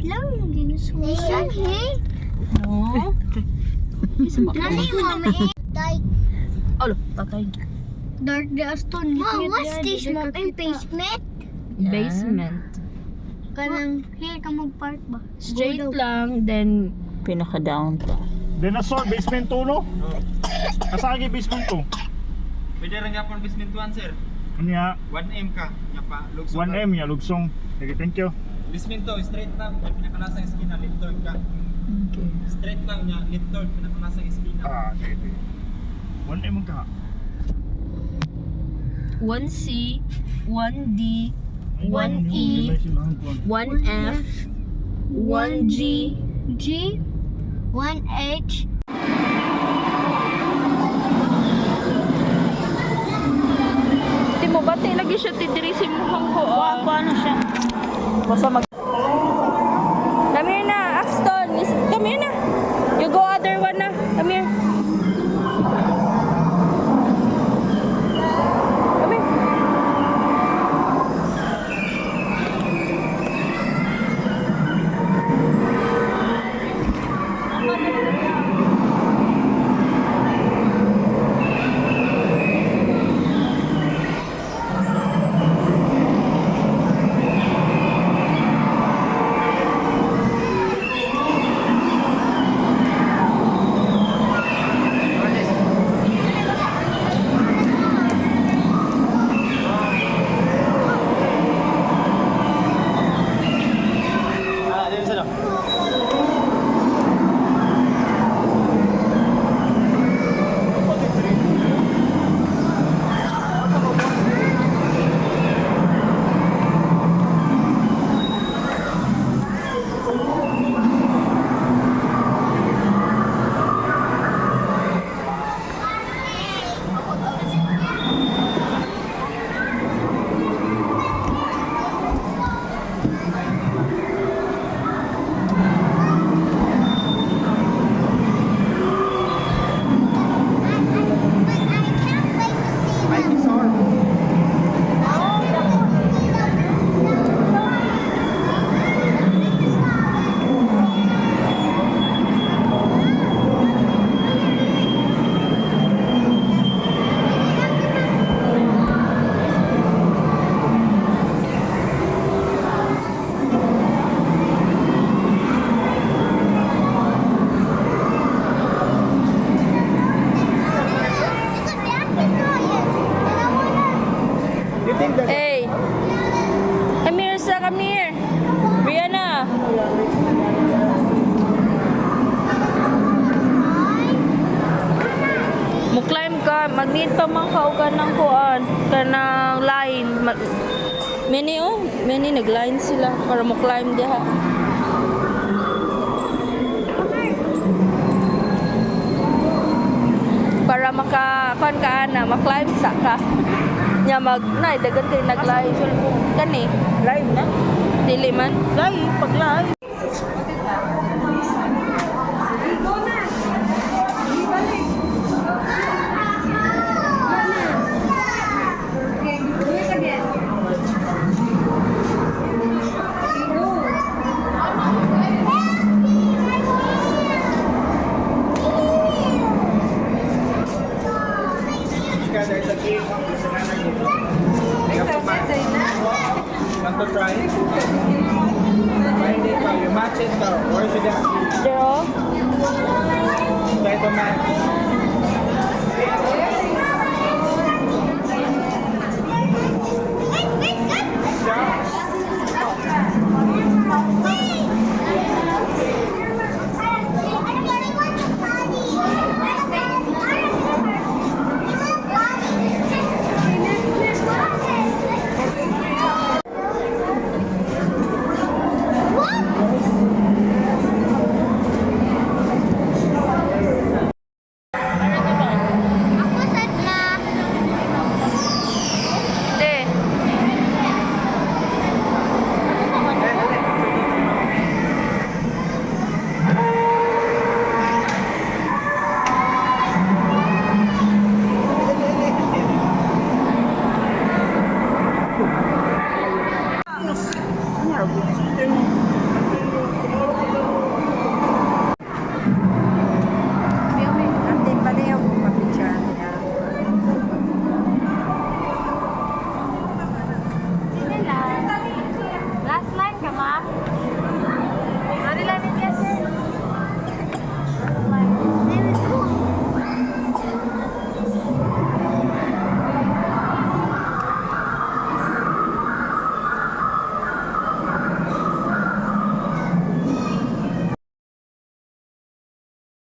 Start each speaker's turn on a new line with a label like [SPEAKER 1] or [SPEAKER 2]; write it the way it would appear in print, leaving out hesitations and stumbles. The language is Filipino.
[SPEAKER 1] lang. Listen, hey.
[SPEAKER 2] No.
[SPEAKER 1] Nani, mami.
[SPEAKER 2] Alo, patay.
[SPEAKER 1] Dark the Aston. Ma, what's this mo? Basement?
[SPEAKER 2] Basement.
[SPEAKER 1] Kanang, here ka mag-park ba?
[SPEAKER 2] Straight lang, then
[SPEAKER 3] Pinaka-down pa.
[SPEAKER 4] Dinosaur, basement 2, no? Asa lagi basement 2?
[SPEAKER 5] Pwede rin nga po basement 1, sir.
[SPEAKER 4] Ano ya?
[SPEAKER 5] 1M ka. Nga pa, lugsong
[SPEAKER 4] 1M ya, lugsong. Sige, thank you.
[SPEAKER 5] Basement to, straight lang. May pinakalasa yung esquina, left turn ka.
[SPEAKER 2] okay.
[SPEAKER 5] Straight lang niya, left turn, pinakalasa yung esquina.
[SPEAKER 4] Sige. 1M ka.
[SPEAKER 2] 1C, 1D, 1E, 1F, 1G,
[SPEAKER 1] G, 1H.
[SPEAKER 2] Di mo ba lagi siya tidiri si mukhang ko?
[SPEAKER 3] Ano siya?
[SPEAKER 2] Basta mag... Come here na, Axton. Come here na. You go other one na. Come here. Come here.
[SPEAKER 5] Dito sila.
[SPEAKER 2] Hey. Come here, sir. Come here. Brianna. Mo-climb ka. Mag-need pa man ka o ka ng kuan. Ka ng line. Many nag-line sila para mo-climb diha. Para maka-kuan ka na. Ma-climb sa ka. Nya dagan kay nag-live kani live na dili man live pag live
[SPEAKER 5] Want to try? Friday ka, you match it ka. Or should I?
[SPEAKER 2] Pero
[SPEAKER 5] Try to match.
[SPEAKER 4] Ano